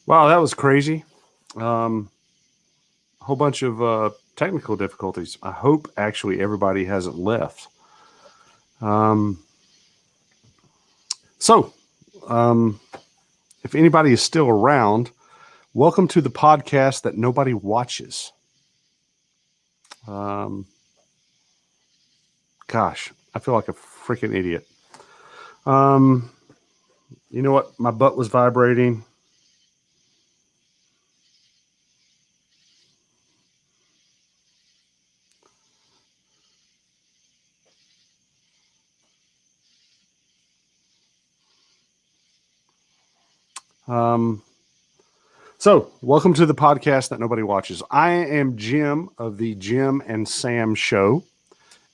Wow, that was crazy. A whole bunch of technical difficulties. I hope actually everybody hasn't left. Um, so, um, if anybody is still around, welcome to the podcast that nobody watches. Um, Gosh, I feel like a freaking idiot. Um, you know what? My butt was vibrating. Um, so, welcome to the podcast that nobody watches. I am Jim of the Jim and Sam Show,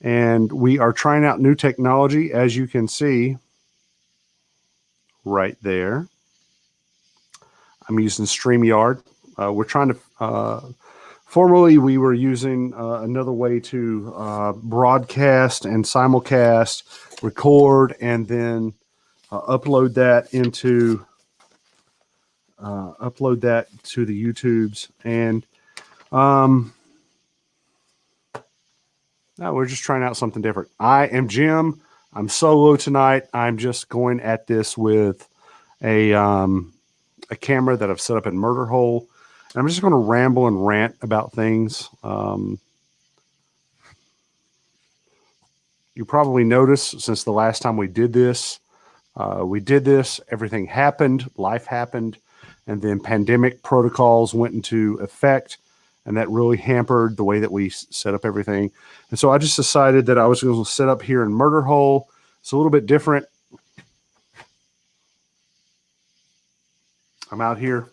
and we are trying out new technology, as you can see right there. I'm using StreamYard. We're trying to, formerly, we were using another way to broadcast and simulcast, record, and then upload that to the YouTubes. And no, we're just trying out something different. I am Jim. I'm solo tonight. I'm just going at this with a camera that I've set up in Murderhole. And I'm just going to ramble and rant about things. You probably noticed since the last time we did this, everything happened, life happened, and then pandemic protocols went into effect. And that really hampered the way that we set up everything. And so I just decided that I was going to set up here in Murderhole. It's a little bit different. I'm out here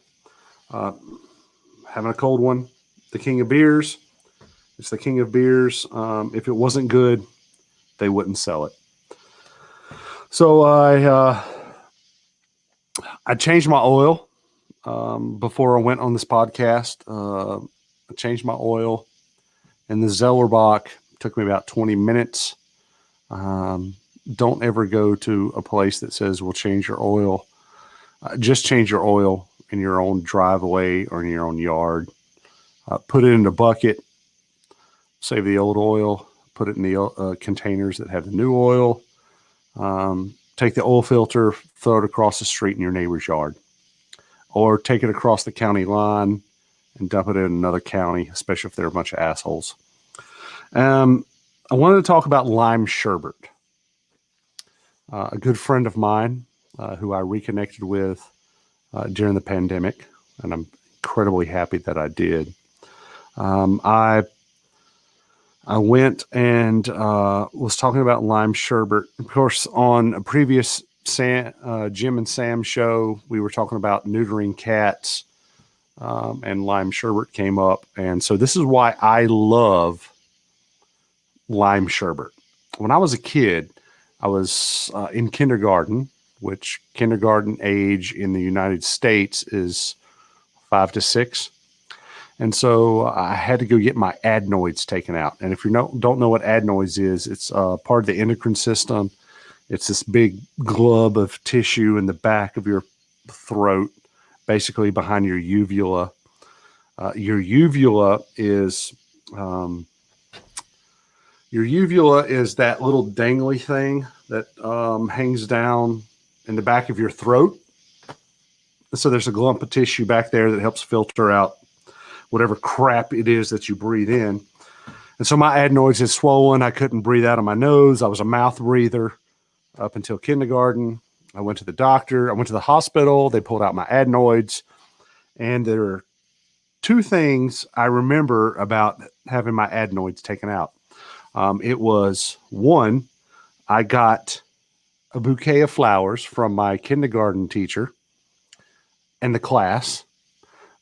having a cold one. The king of beers. It's the king of beers. If it wasn't good, they wouldn't sell it. So I changed my oil before I went on this podcast. I changed my oil, and the Zellerbach took me about 20 minutes. Don't ever go to a place that says we'll change your oil. Just change your oil in your own driveway or in your own yard. Put it in a bucket. Save the old oil. Put it in the containers that have the new oil. Take the oil filter, throw it across the street in your neighbor's yard. Or take it across the county line and dump it in another county, especially if they're a bunch of assholes. I wanted to talk about lime sherbet. A good friend of mine who I reconnected with during the pandemic, and I'm incredibly happy that I did. I went and was talking about lime sherbet. Of course, on a previous Jim and Sam show, we were talking about neutering cats, and lime sherbet came up. And so this is why I love lime sherbet. When I was a kid, I was in kindergarten, which kindergarten age in the United States is 5 to 6. And so I had to go get my adenoids taken out. And if you don't know what adenoids is, it's part of the endocrine system. It's this big glub of tissue in the back of your throat, basically behind your uvula. Your uvula is that little dangly thing that hangs down in the back of your throat. So there's a lump of tissue back there that helps filter out whatever crap it is that you breathe in. And so my adenoids had swollen. I couldn't breathe out of my nose. I was a mouth breather up until kindergarten. I went to the doctor. I went to the hospital. They pulled out my adenoids. And there are two things I remember about having my adenoids taken out. It was, one, I got a bouquet of flowers from my kindergarten teacher and the class.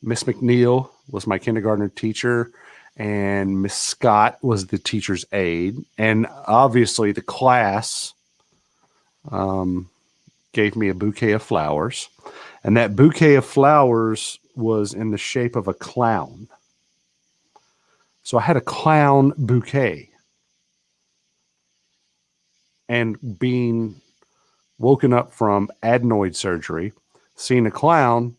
Miss McNeil was my kindergarten teacher, and Miss Scott was the teacher's aide. And obviously the class gave me a bouquet of flowers. And that bouquet of flowers was in the shape of a clown. So I had a clown bouquet. And being woken up from adenoid surgery, seeing a clown,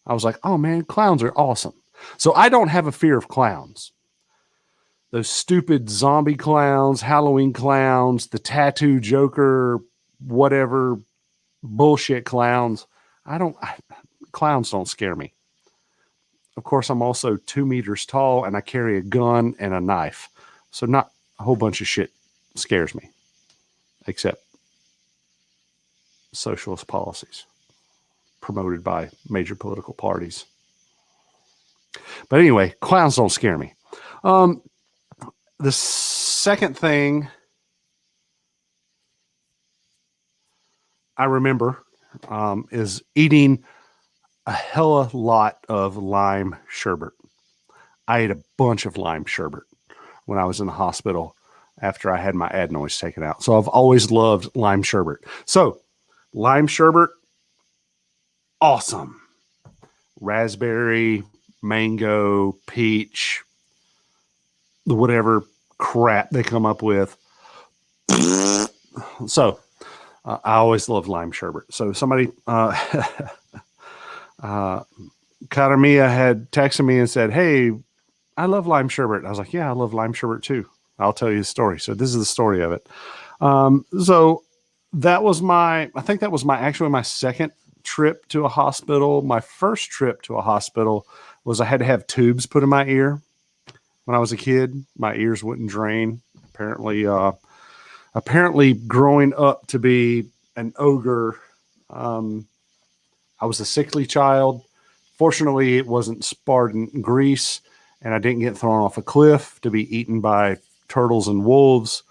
I was like, oh man, clowns are awesome. So I don't have a fear of clowns. Those stupid zombie clowns, Halloween clowns, the tattoo Joker, whatever bullshit clowns. Clowns don't scare me. Of course, I'm also 2 meters tall and I carry a gun and a knife. So not a whole bunch of shit scares me, except socialist policies promoted by major political parties. But anyway, clowns don't scare me. The second thing I remember is eating a hella lot of lime sherbet. I ate a bunch of lime sherbet when I was in the hospital after I had my adenoids taken out. So I've always loved lime sherbet. So lime sherbet, awesome. Raspberry, mango, peach, whatever crap they come up with. So I always loved lime sherbet. So somebody, Karamia had texted me and said, hey, I love lime sherbet. I was like, yeah, I love lime sherbet too. I'll tell you the story. So this is the story of it. So that was I think that was my second trip to a hospital. My first trip to a hospital was I had to have tubes put in my ear when I was a kid. My ears wouldn't drain. Apparently growing up to be an ogre, I was a sickly child. Fortunately, it wasn't Spartan Greece, and I didn't get thrown off a cliff to be eaten by turtles and wolves.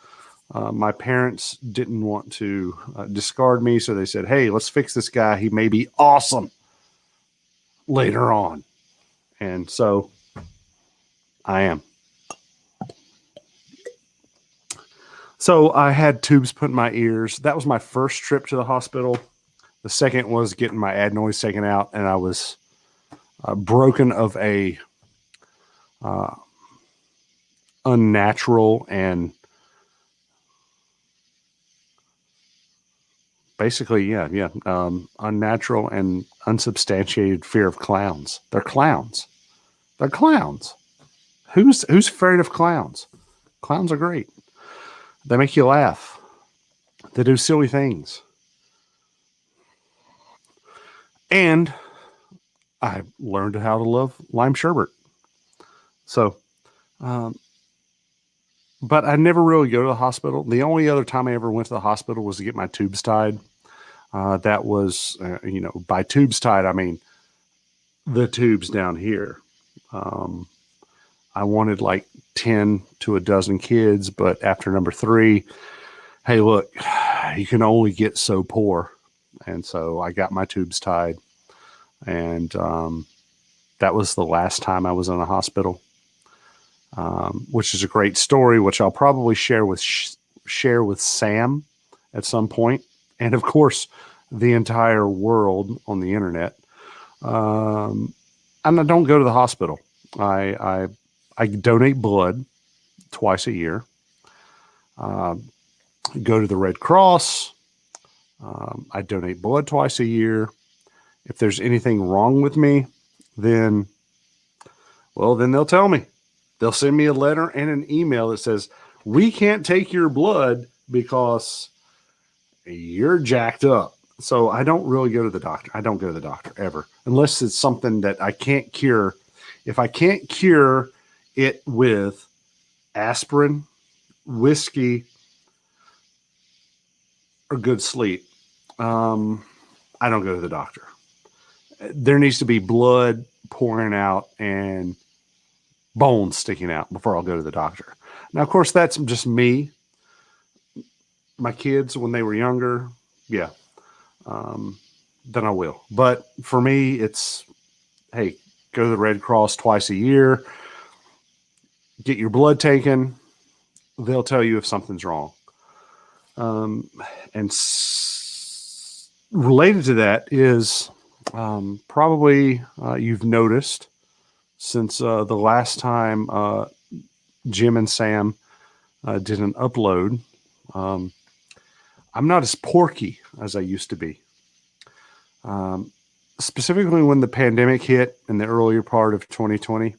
My parents didn't want to discard me, so they said, hey, let's fix this guy. He may be awesome later on. And so I am. So I had tubes put in my ears. That was my first trip to the hospital. The second was getting my adenoids taken out, and I was broken of a unnatural and basically, unnatural and unsubstantiated fear of clowns. They're clowns. They're clowns. Who's afraid of clowns? Clowns are great. They make you laugh. They do silly things. And I learned how to love lime sherbet. So, but I never really go to the hospital. The only other time I ever went to the hospital was to get my tubes tied. That was, by tubes tied, I mean the tubes down here. I wanted like 10 to a dozen kids, but after number 3, hey, look, you can only get so poor. And so I got my tubes tied. And that was the last time I was in a hospital, which is a great story, which I'll probably share with Sam at some point. And of course, the entire world on the internet. And I don't go to the hospital. I donate blood twice a year. Go to the Red Cross. I donate blood twice a year. If there's anything wrong with me, then they'll tell me. They'll send me a letter and an email that says, we can't take your blood because you're jacked up. So I don't really go to the doctor. I don't go to the doctor ever, unless it's something that I can't cure. If I can't cure it with aspirin, whiskey, or good sleep, I don't go to the doctor. There needs to be blood pouring out and bones sticking out before I'll go to the doctor. Now, of course, that's just me. My kids, when they were younger, yeah, then I will. But for me, it's, hey, go to the Red Cross twice a year, get your blood taken. They'll tell you if something's wrong. Related to that is probably you've noticed since the last time Jim and Sam did an upload, I'm not as porky as I used to be. specifically when the pandemic hit in the earlier part of 2020,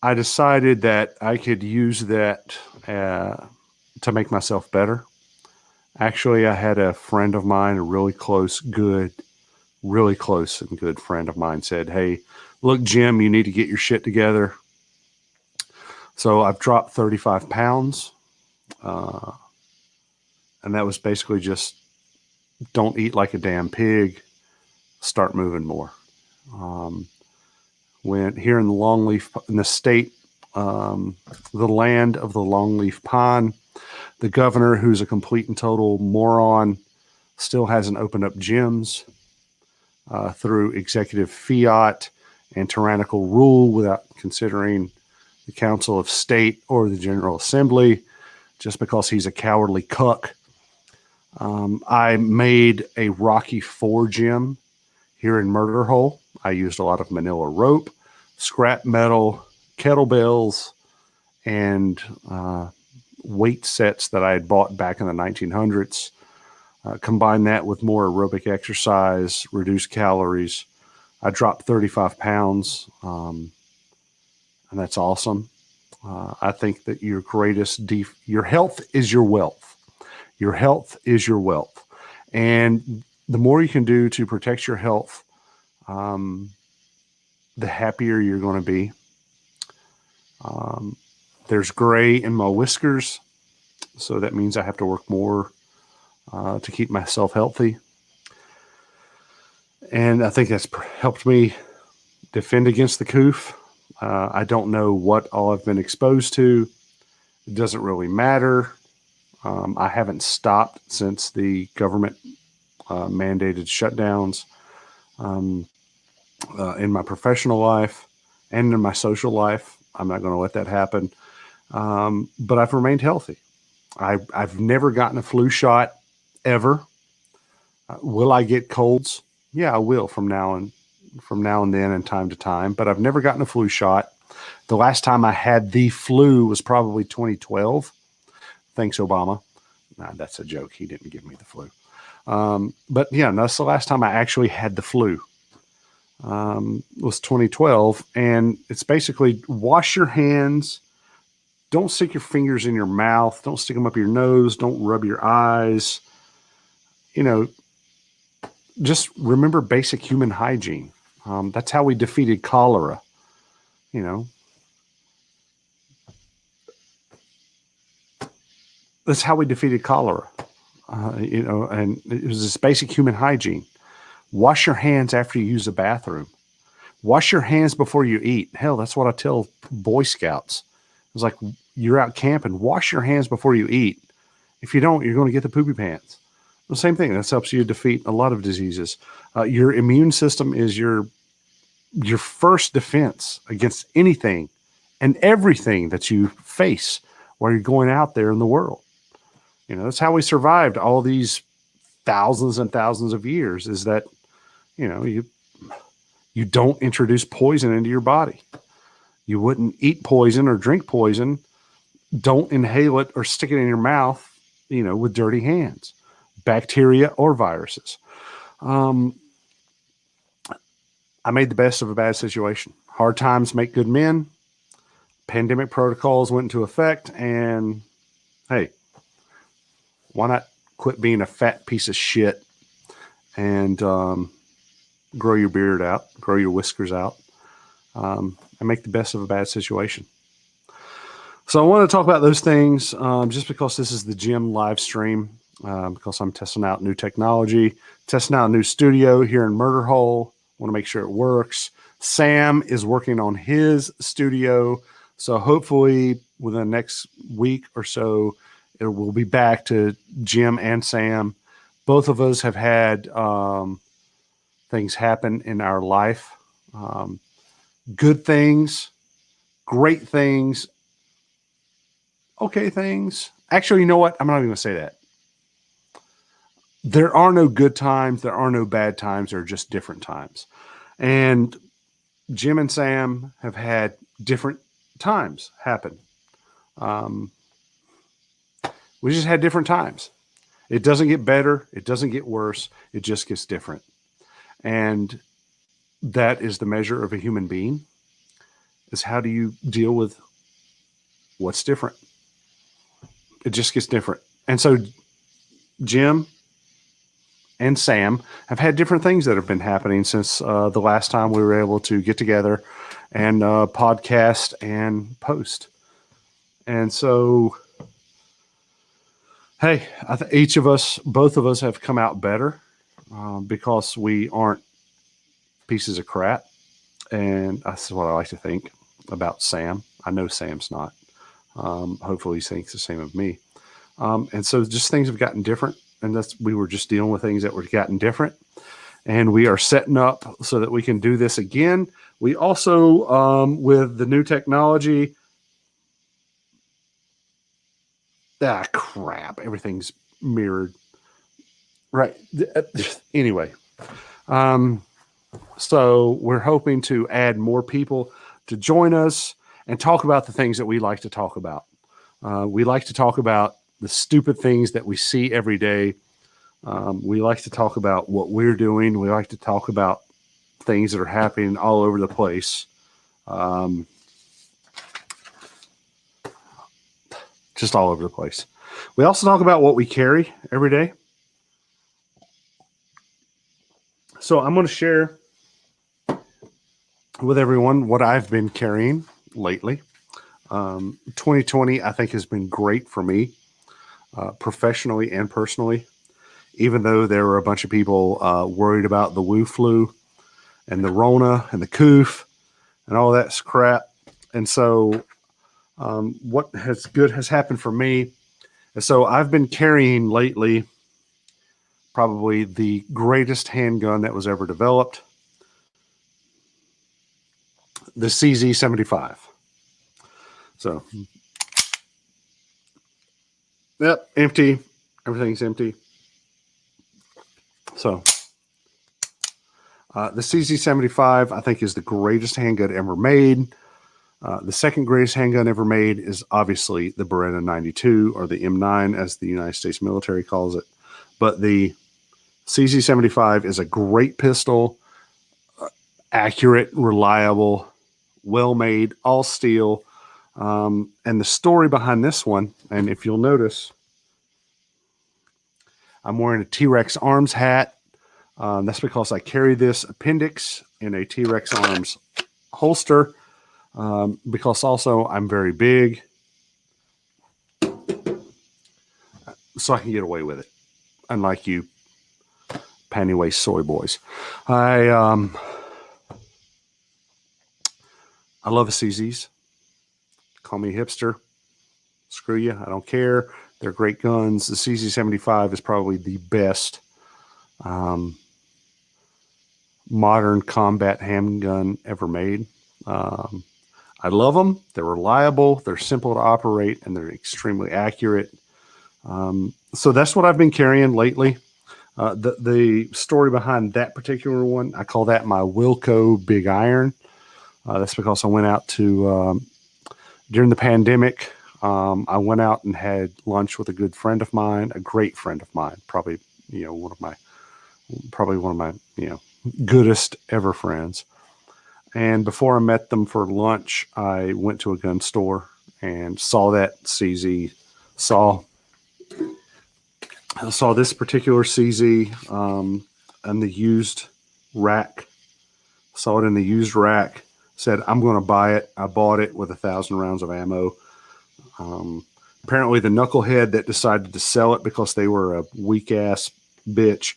I decided that I could use that to make myself better. Actually, I had a friend of mine, a really close and good friend of mine said, "Hey, look, Jim, you need to get your shit together." So I've dropped 35 pounds. And that was basically just don't eat like a damn pig, start moving more. When here in the longleaf, in the state, the land of the longleaf pine, the governor, who's a complete and total moron, still hasn't opened up gyms through executive fiat and tyrannical rule without considering the Council of State or the General Assembly, just because he's a cowardly cuck. I made a Rocky IV gym here in Murderhole. I used a lot of manila rope, scrap metal, kettlebells, and weight sets that I had bought back in the 1900s. Combine that with more aerobic exercise, reduce calories. I dropped 35 pounds, and that's awesome. I think that your your health is your wealth. Your health is your wealth. And the more you can do to protect your health, the happier you're going to be. There's gray in my whiskers, so that means I have to work more to keep myself healthy. And I think that's helped me defend against the coof. I don't know what all I've been exposed to. It doesn't really matter. I haven't stopped since the government mandated shutdowns in my professional life and in my social life. I'm not going to let that happen. But I've remained healthy. I've never gotten a flu shot ever. Will I get colds? Yeah, I will from now and then and time to time. But I've never gotten a flu shot. The last time I had the flu was probably 2012. Thanks, Obama. Nah, that's a joke. He didn't give me the flu. But yeah, that's the last time I actually had the flu. Was 2012. And it's basically wash your hands. Don't stick your fingers in your mouth. Don't stick them up your nose. Don't rub your eyes. Just remember basic human hygiene. That's how we defeated cholera. That's how we defeated cholera. And it was this basic human hygiene. Wash your hands after you use the bathroom. Wash your hands before you eat. Hell, that's what I tell Boy Scouts. It's like, you're out camping, wash your hands before you eat. If you don't, you're going to get the poopy pants. The same thing. That helps you defeat a lot of diseases. Your immune system is your first defense against anything and everything that you face while you're going out there in the world. That's how we survived all these thousands and thousands of years, is that, you don't introduce poison into your body. You wouldn't eat poison or drink poison. Don't inhale it or stick it in your mouth, with dirty hands, bacteria or viruses. I made the best of a bad situation. Hard times make good men. Pandemic protocols went into effect, and hey, why not quit being a fat piece of shit and grow your beard out, grow your whiskers out, and make the best of a bad situation. So I want to talk about those things just because this is the gym live stream, because I'm testing out new technology, testing out a new studio here in Murderhole. Want to make sure it works. Sam is working on his studio. So hopefully within the next week or so, it will be back to Jim and Sam. Both of us have had things happen in our life. Good things, great things, okay things. Actually, you know what? I'm not even going to say that. There are no good times. There are no bad times. There are just different times. And Jim and Sam have had different times happen. We just had different times. It doesn't get better. It doesn't get worse. It just gets different. And that is the measure of a human being, is how do you deal with what's different? It just gets different. And so Jim and Sam have had different things that have been happening since the last time we were able to get together and podcast and post. And so, hey, each of us, both of us have come out better because we aren't pieces of crap. And that's what I like to think about Sam. I know Sam's not. Hopefully he thinks the same of me. And so just things have gotten different. And we were just dealing with things that were gotten different. And we are setting up so that we can do this again. We also, with the new technology, crap, everything's mirrored. Right. Anyway, so we're hoping to add more people to join us and talk about the things that we like to talk about. We like to talk about the stupid things that we see every day. We like to talk about what we're doing. We like to talk about things that are happening all over the place. Just all over the place. We also talk about what we carry every day. So I'm going to share with everyone what I've been carrying lately. 2020, I think, has been great for me, professionally and personally, even though there were a bunch of people worried about the Wu flu and the Rona and the Coof and all that crap. And so what has happened for me. And so I've been carrying lately probably the greatest handgun that was ever developed, the CZ75. So, yep, empty. Everything's empty. So, the CZ75, I think, is the greatest handgun ever made. The second greatest handgun ever made is obviously the Beretta 92, or the M9, as the United States military calls it. But the CZ75 is a great pistol, accurate, reliable, well-made, all steel. And the story behind this one, and if you'll notice, I'm wearing a T-Rex Arms hat. That's because I carry this appendix in a T-Rex Arms holster, because also I'm very big, so I can get away with it, unlike you panty waist soy boys. I love the CZs. Call me a hipster. Screw you. I don't care. They're great guns. The CZ75 is probably the best modern combat handgun ever made. I love them. They're reliable. They're simple to operate, and they're extremely accurate. So that's what I've been carrying lately. The story behind that particular one, I call that my Wilco Big Iron. That's because I went out to, during the pandemic, I went out and had lunch with a good friend of mine, a great friend of mine, probably one of my goodest ever friends. And before I met them for lunch, I went to a gun store and saw that CZ, I saw this particular CZ in the used rack. Saw it in the used rack. Said, I'm going to buy it. I bought it with 1,000 rounds of ammo. Apparently the knucklehead that decided to sell it, because they were a weak ass bitch,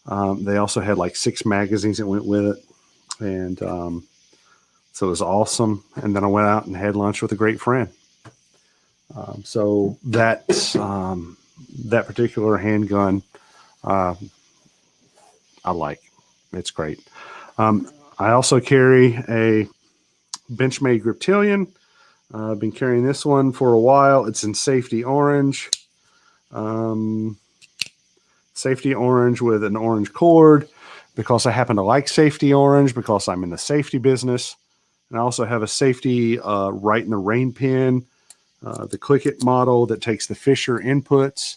they also had like 6 magazines that went with it. And so it was awesome. And then I went out and had lunch with a great friend. So that's that particular handgun I like. It's great. I also carry a Benchmade Griptilian. I've been carrying this one for a while. It's in safety orange. Safety orange with an orange cord, because I happen to like safety orange, because I'm in the safety business. And I also have a safety right in the rain pin, the Click It model that takes the Fisher inputs.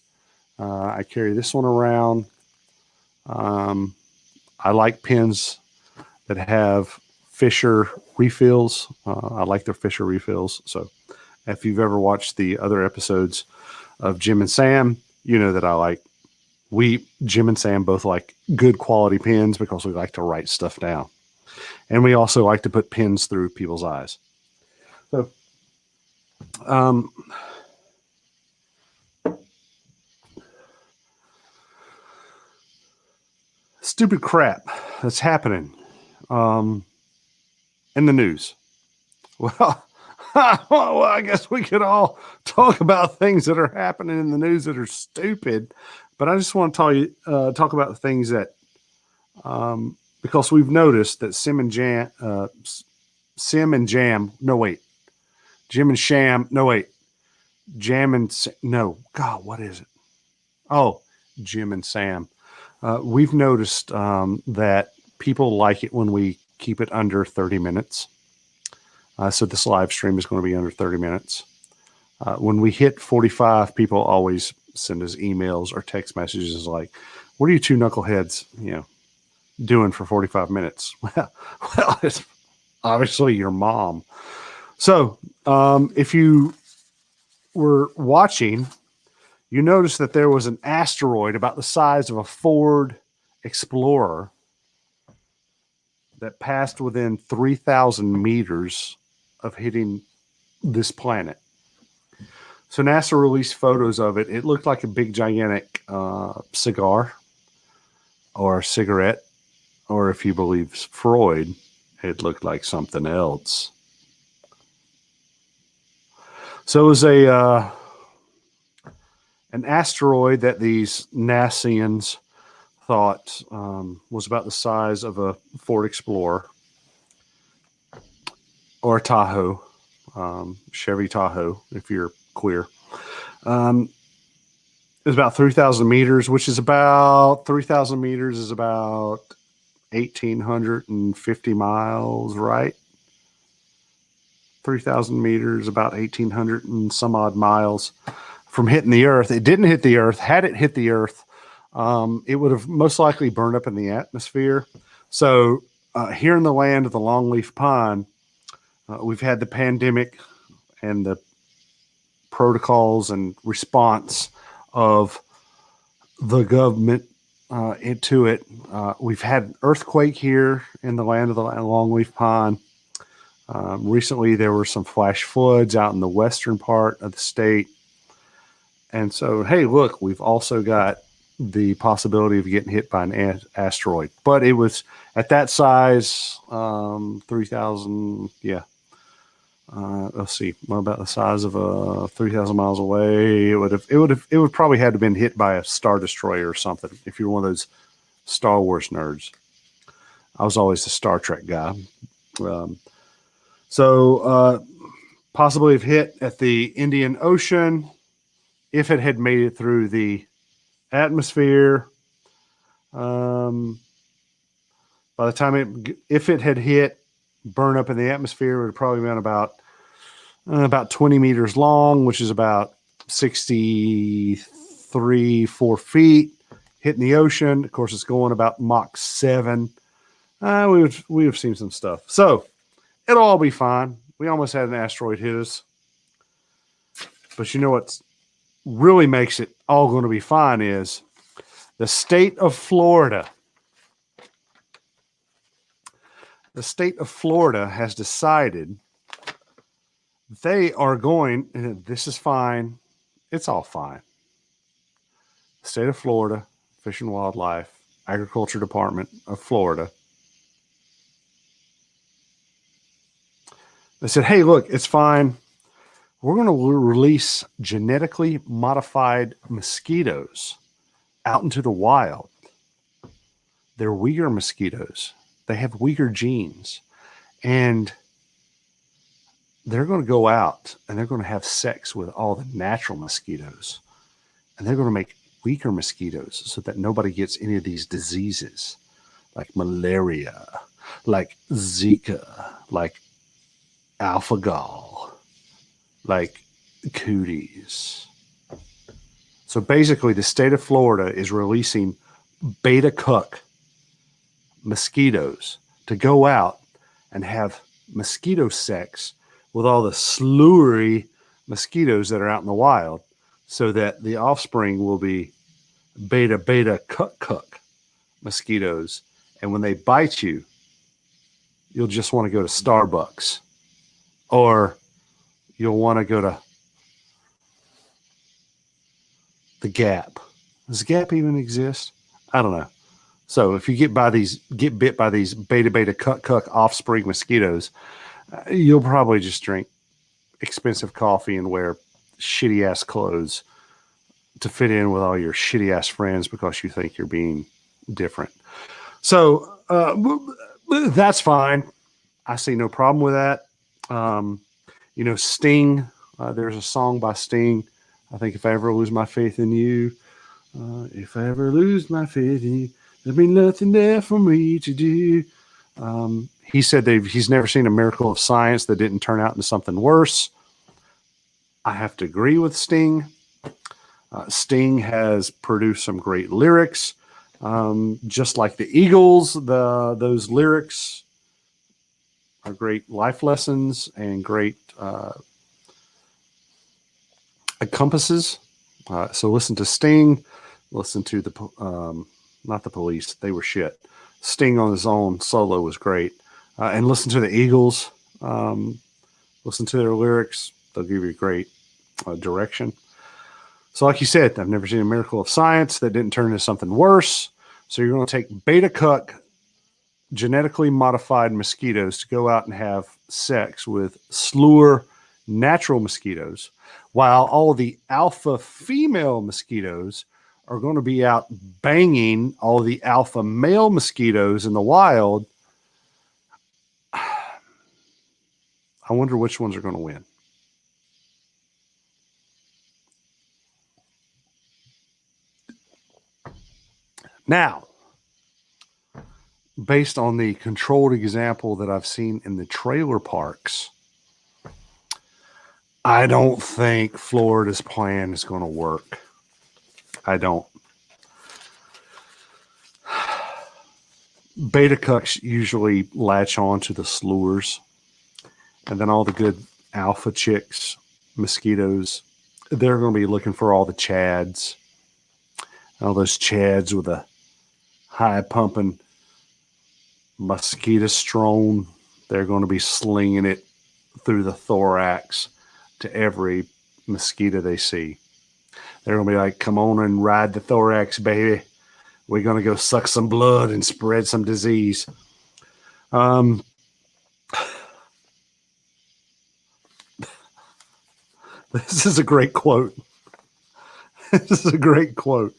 I carry this one around. I like pens that have Fisher refills. I like their Fisher refills. So if you've ever watched the other episodes of Jim and Sam, you know that Jim and Sam both like good quality pens because we like to write stuff down. And we also like to put pins through people's eyes. So, stupid crap that's happening in the news. Well, well, I guess we could all talk about things that are happening in the news that are stupid, but I just want to talk about things that, because we've noticed that Jim and what is it? Oh, Jim and Sam. We've noticed that people like it when we keep it under 30 minutes. So this live stream is going to be under 30 minutes. When we hit 45, people always send us emails or text messages like, what are you two knuckleheads, doing for 45 minutes? Well, it's obviously your mom. So if you were watching, you noticed that there was an asteroid about the size of a Ford Explorer that passed within 3,000 meters of hitting this planet. So NASA released photos of it. It looked like a big, gigantic cigar or cigarette, or if you believe Freud, it looked like something else. So it was an asteroid that these NASAians thought was about the size of a Ford Explorer or a Tahoe, Chevy Tahoe, if you're queer. It was about 3,000 meters, which is about 3,000 meters is about 1,850 miles, right? 3,000 meters, about 1,800 and some odd miles from hitting the Earth. It didn't hit the Earth. Had it hit the Earth, it would have most likely burned up in the atmosphere. So here in the land of the longleaf pine, we've had the pandemic and the protocols and response of the government into it. We've had an earthquake here in the land of the longleaf pine. Recently, there were some flash floods out in the western part of the state. And so, hey, look, we've also got the possibility of getting hit by an asteroid. But it was at that size, 3,000, yeah. Let's see, what about the size of 3,000 miles away? It would probably have to been hit by a Star Destroyer or something. If you're one of those Star Wars nerds, I was always the Star Trek guy. So possibly have hit at the Indian Ocean if it had made it through the atmosphere. By the time if it had hit, burn up in the atmosphere, it would have probably been about 20 meters long, which is about 4 feet. Hitting the ocean, of course, it's going about Mach 7. We would have seen some stuff. So it'll all be fine. We almost had an asteroid hit us. But you know what really makes it all going to be fine is the state of Florida. The state of Florida has decided they are going, and this is fine. It's all fine. The state of Florida, Fish and Wildlife, Agriculture Department of Florida. They said, hey, look, it's fine. We're going to release genetically modified mosquitoes out into the wild. They're Uyghur mosquitoes. They have Uyghur genes. And they're going to go out and they're going to have sex with all the natural mosquitoes. And they're going to make Uyghur mosquitoes so that nobody gets any of these diseases like malaria, like Zika, like alpha-gal, like cooties. So basically, the state of Florida is releasing beta cuck mosquitoes to go out and have mosquito sex with all the slurry mosquitoes that are out in the wild, so that the offspring will be beta cuck mosquitoes. And when they bite you, you'll just want to go to Starbucks, or you'll want to go to the Gap. Does the Gap even exist? I don't know. So if you get bit by these beta cuck offspring mosquitoes, you'll probably just drink expensive coffee and wear shitty ass clothes to fit in with all your shitty ass friends because you think you're being different. So that's fine. I see no problem with that. Sting, there's a song by Sting. I think if I ever lose my faith in you, if I ever lose my faith in you, there'll be nothing there for me to do. He said he's never seen a miracle of science that didn't turn out into something worse. I have to agree with Sting. Sting has produced some great lyrics. Just like the Eagles, those lyrics are great life lessons and great compasses. So listen to Sting, listen to not the Police. They were shit. Sting on his own solo was great. And listen to the Eagles. Listen to their lyrics. They'll give you great direction. So like you said, I've never seen a miracle of science that didn't turn into something worse. So you're going to take beta cuck, genetically modified mosquitoes to go out and have sex with slur natural mosquitoes, while all of the alpha female mosquitoes are going to be out banging all the alpha male mosquitoes in the wild. I wonder which ones are going to win. Now, based on the controlled example that I've seen in the trailer parks, I don't think Florida's plan is going to work. I don't. Beta cucks usually latch on to the slurs, and then all the good alpha chicks, mosquitoes, they're going to be looking for all the chads, all those chads with a high pumping mosquitostrone. They're going to be slinging it through the thorax to every mosquito they see. They're going to be like, come on and ride the thorax, baby. We're going to go suck some blood and spread some disease. This is a great quote. This is a great quote.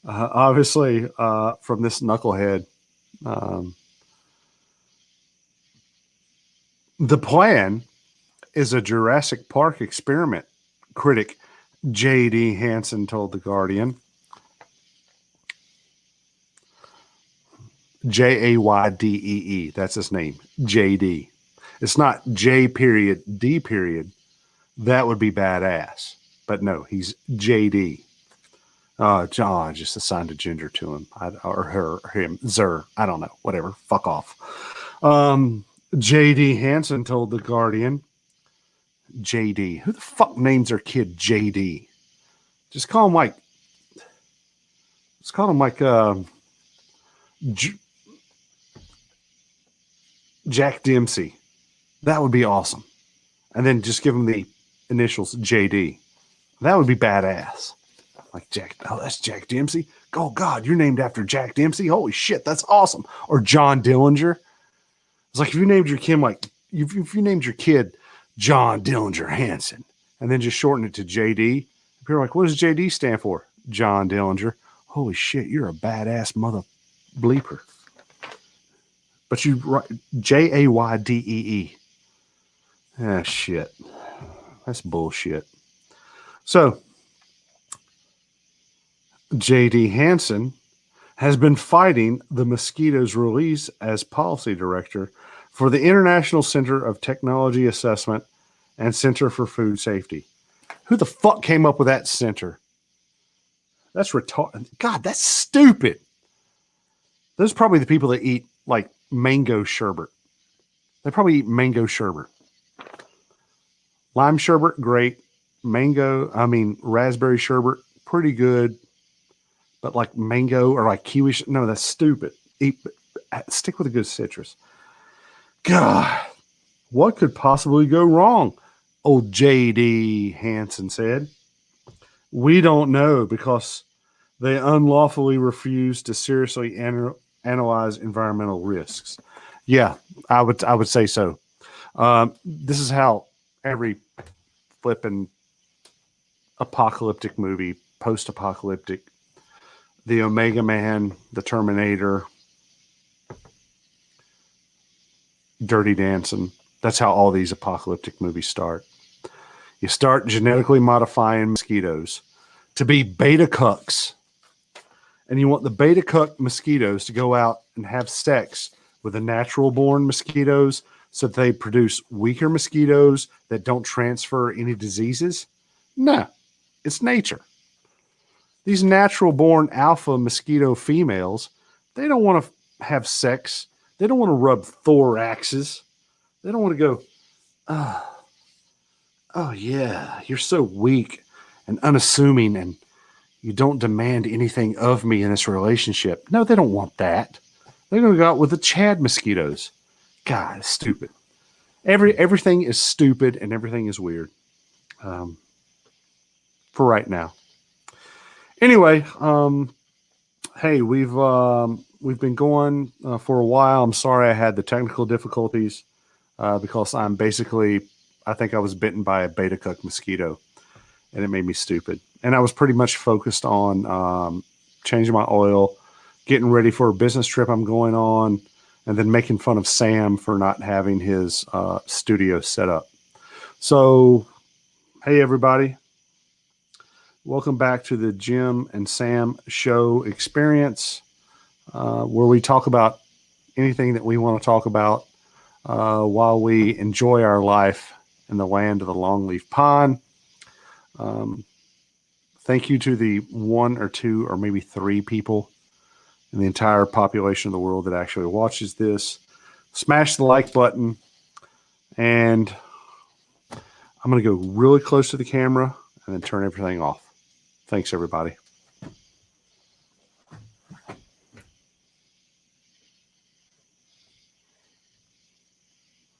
Obviously, from this knucklehead. The plan is a Jurassic Park experiment, critic J.D. Hansen told The Guardian. Jaydee. That's his name. J.D. It's not J period D period. That would be badass. But no, he's J.D. John just assigned a gender to him. Or her, or him, Zer. I don't know. Whatever. Fuck off. J.D. Hansen told The Guardian. J.D. Who the fuck names their kid J.D.? Just call him like. Let's call him like Jack Dempsey. That would be awesome. And then just give him the initials J.D. That would be badass. Like Jack. Oh, that's Jack Dempsey. Oh God, you're named after Jack Dempsey. Holy shit, that's awesome. Or John Dillinger. It's like if you named your kid if you named your kid John Dillinger Hansen and then just shorten it to JD, people are like, what does JD stand for? John Dillinger. Holy shit, you're a badass mother bleeper. But you write Jaydee. Ah, shit. That's bullshit. So, J.D. Hansen has been fighting the mosquito's release as policy director for the International Center of Technology Assessment and Center for Food Safety. Who the fuck came up with that center? That's retarded. God, that's stupid. Those are probably the people that eat like mango sherbet. They probably eat mango sherbet. Lime sherbet, great. Raspberry sherbet, pretty good. But like mango or like kiwi, no, that's stupid. Stick with a good citrus. God, what could possibly go wrong? Old J.D. Hansen said. We don't know because they unlawfully refuse to seriously analyze environmental risks. Yeah, I would say so. This is how every flipping apocalyptic movie, post-apocalyptic, the Omega Man, the Terminator, Dirty Dancing. That's how all these apocalyptic movies start. You start genetically modifying mosquitoes to be beta cucks. And you want the beta cuck mosquitoes to go out and have sex with the natural born mosquitoes so that they produce weaker mosquitoes that don't transfer any diseases? No, it's nature. These natural born alpha mosquito females, they don't want to have sex. They don't want to rub thoraxes. They don't want to go, oh yeah, you're so weak and unassuming and you don't demand anything of me in this relationship. No, they don't want that. They're going to go out with the Chad mosquitoes. God, it's stupid. Everything is stupid and everything is weird. For right now. Anyway, hey, we've been going for a while. I'm sorry I had the technical difficulties because I think I was bitten by a beta cuck mosquito, and it made me stupid. And I was pretty much focused on changing my oil, getting ready for a business trip I'm going on, and then making fun of Sam for not having his studio set up. So, hey, everybody. Welcome back to the Jim and Sam show experience, where we talk about anything that we want to talk about while we enjoy our life in the land of the longleaf pine. Thank you to the 1 or 2 or maybe 3 people in the entire population of the world that actually watches this. Smash the like button, and I'm going to go really close to the camera and then turn everything off. Thanks, everybody.